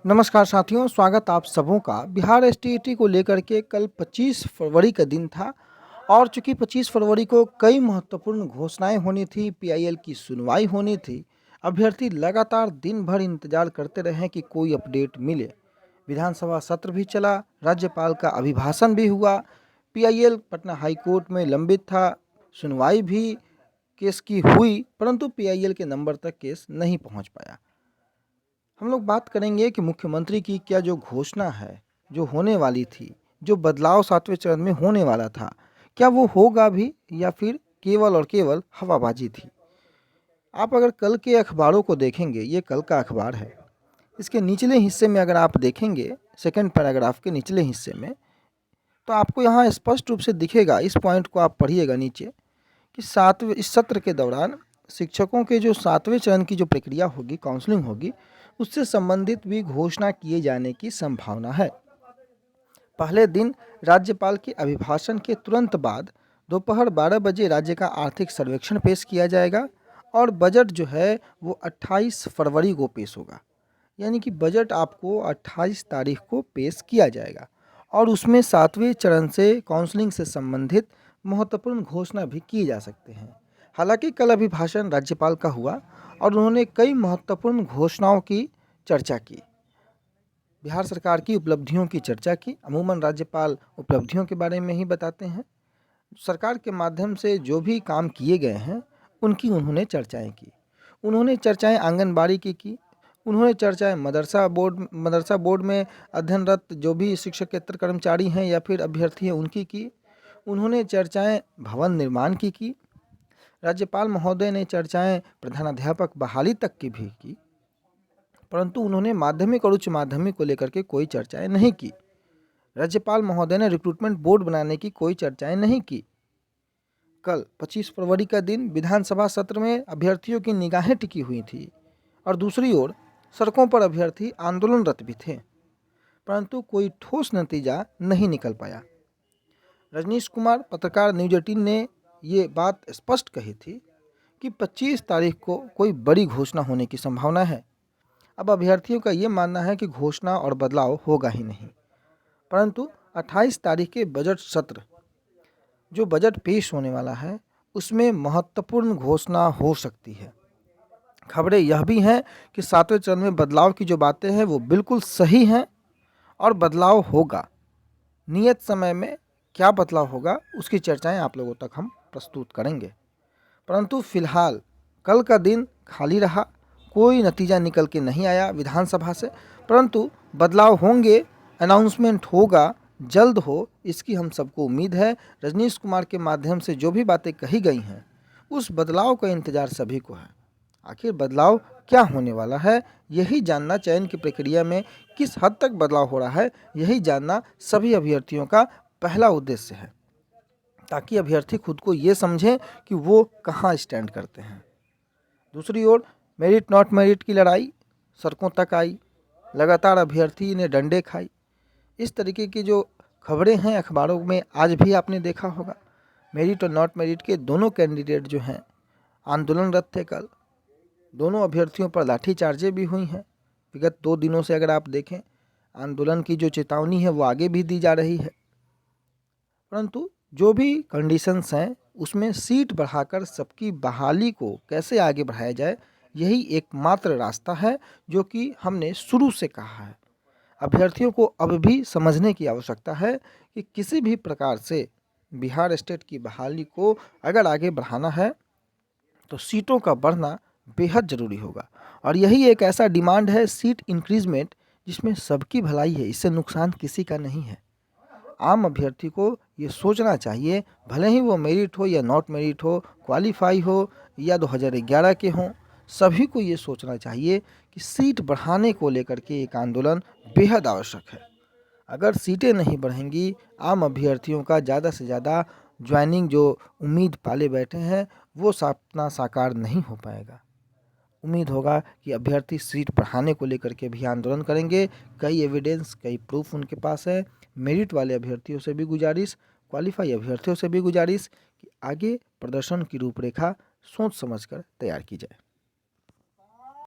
नमस्कार साथियों, स्वागत आप सबों का। बिहार एसटीईटी को लेकर के कल 25 फरवरी का दिन था और चूंकि 25 फरवरी को कई महत्वपूर्ण घोषणाएं होनी थी, पीआईएल की सुनवाई होनी थी। अभ्यर्थी लगातार दिन भर इंतजार करते रहे कि कोई अपडेट मिले। विधानसभा सत्र भी चला, राज्यपाल का अभिभाषण भी हुआ, पीआईएल पटना हाईकोर्ट में लंबित था, सुनवाई भी केस की हुई, परंतु पीआईएल के नंबर तक केस नहीं पहुंच पाया। हम लोग बात करेंगे कि मुख्यमंत्री की क्या जो घोषणा है, जो होने वाली थी, जो बदलाव 7वें चरण में होने वाला था, क्या वो होगा भी या फिर केवल और केवल हवाबाजी थी। आप अगर कल के अखबारों को देखेंगे, ये कल का अखबार है, इसके निचले हिस्से में अगर आप देखेंगे, सेकंड पैराग्राफ के निचले हिस्से में, तो आपको यहाँ स्पष्ट रूप से दिखेगा। इस पॉइंट को आप पढ़िएगा नीचे कि इस सत्र के दौरान शिक्षकों के जो 7वें चरण की जो प्रक्रिया होगी, काउंसलिंग होगी, उससे संबंधित भी घोषणा किए जाने की संभावना है। पहले दिन राज्यपाल के अभिभाषण के तुरंत बाद दोपहर 12 बजे राज्य का आर्थिक सर्वेक्षण पेश किया जाएगा और बजट जो है वो 28 फरवरी को पेश होगा। यानी कि बजट आपको 28 तारीख को पेश किया जाएगा और उसमें 7वें चरण से काउंसलिंग से संबंधित महत्वपूर्ण घोषणा भी की जा सकते हैं। हालांकि कल अभिभाषण राज्यपाल का हुआ और उन्होंने कई महत्वपूर्ण घोषणाओं की चर्चा की, बिहार सरकार की उपलब्धियों की चर्चा की। अमूमन राज्यपाल उपलब्धियों के बारे में ही बताते हैं, सरकार के माध्यम से जो भी काम किए गए हैं उनकी उन्होंने चर्चाएं की। उन्होंने चर्चाएं आंगनबाड़ी की, उन्होंने चर्चाएं मदरसा बोर्ड में अध्ययनरत जो भी शिक्षकेतर कर्मचारी हैं या फिर अभ्यर्थी हैं उनकी की। उन्होंने चर्चाएं भवन निर्माण की। राज्यपाल महोदय ने चर्चाएं प्रधानाध्यापक बहाली तक की भी की, परंतु उन्होंने माध्यमिक और उच्च माध्यमिक को लेकर के कोई चर्चाएं नहीं की। राज्यपाल महोदय ने रिक्रूटमेंट बोर्ड बनाने की कोई चर्चाएं नहीं की। कल 25 फरवरी का दिन विधानसभा सत्र में अभ्यर्थियों की निगाहें टिकी हुई थी और दूसरी ओर सड़कों पर अभ्यर्थी आंदोलनरत भी थे, परंतु कोई ठोस नतीजा नहीं निकल पाया। रजनीश कुमार पत्रकार न्यूज 18 ने ये बात स्पष्ट कही थी कि 25 तारीख को कोई बड़ी घोषणा होने की संभावना है। अब अभ्यर्थियों का ये मानना है कि घोषणा और बदलाव होगा ही नहीं, परंतु 28 तारीख के बजट सत्र, जो बजट पेश होने वाला है, उसमें महत्वपूर्ण घोषणा हो सकती है। खबरें यह भी हैं कि 7वें चरण में बदलाव की जो बातें हैं वो बिल्कुल सही हैं और बदलाव होगा। नियत समय में क्या बदलाव होगा उसकी चर्चाएं आप लोगों तक हम प्रस्तुत करेंगे, परंतु फिलहाल कल का दिन खाली रहा, कोई नतीजा निकल के नहीं आया विधानसभा से। परंतु बदलाव होंगे, अनाउंसमेंट होगा, जल्द हो, इसकी हम सबको उम्मीद है। रजनीश कुमार के माध्यम से जो भी बातें कही गई हैं, उस बदलाव का इंतजार सभी को है। आखिर बदलाव क्या होने वाला है, यही जानना, चयन की प्रक्रिया में किस हद तक बदलाव हो रहा है, यही जानना सभी अभ्यर्थियों का पहला उद्देश्य है, ताकि अभ्यर्थी खुद को ये समझें कि वो कहाँ स्टैंड करते हैं। दूसरी ओर मेरिट नॉट मेरिट की लड़ाई सड़कों तक आई, लगातार अभ्यर्थी ने डंडे खाई। इस तरीके की जो खबरें हैं अखबारों में आज भी आपने देखा होगा। मेरिट और नॉट मेरिट के दोनों कैंडिडेट जो हैं आंदोलनरत थे। कल दोनों अभ्यर्थियों पर लाठीचार्जें भी हुई हैं। विगत 2 दिनों से अगर आप देखें, आंदोलन की जो चेतावनी है वो आगे भी दी जा रही है, परंतु जो भी कंडीशंस हैं उसमें सीट बढ़ाकर सबकी बहाली को कैसे आगे बढ़ाया जाए, यही एकमात्र रास्ता है जो कि हमने शुरू से कहा है। अभ्यर्थियों को अब भी समझने की आवश्यकता है कि किसी भी प्रकार से बिहार स्टेट की बहाली को अगर आगे बढ़ाना है तो सीटों का बढ़ना बेहद ज़रूरी होगा और यही एक ऐसा डिमांड है, सीट इंक्रीजमेंट, जिसमें सबकी भलाई है, इससे नुकसान किसी का नहीं है। आम अभ्यर्थी को ये सोचना चाहिए, भले ही वो मेरिट हो या नॉट मेरिट हो, क्वालिफाई हो या 2011 के हों, सभी को ये सोचना चाहिए कि सीट बढ़ाने को लेकर के एक आंदोलन बेहद आवश्यक है। अगर सीटें नहीं बढ़ेंगी, आम अभ्यर्थियों का ज़्यादा से ज़्यादा ज्वाइनिंग जो उम्मीद पाले बैठे हैं वो सपना साकार नहीं हो पाएगा। उम्मीद होगा कि अभ्यर्थी सीट बढ़ाने को लेकर के भी आंदोलन करेंगे। कई एविडेंस, कई प्रूफ उनके पास है। मेरिट वाले अभ्यर्थियों से भी गुजारिश, क्वालिफाई अभ्यर्थियों से भी गुजारिश कि आगे प्रदर्शन की रूपरेखा सोच समझकर तैयार की जाए।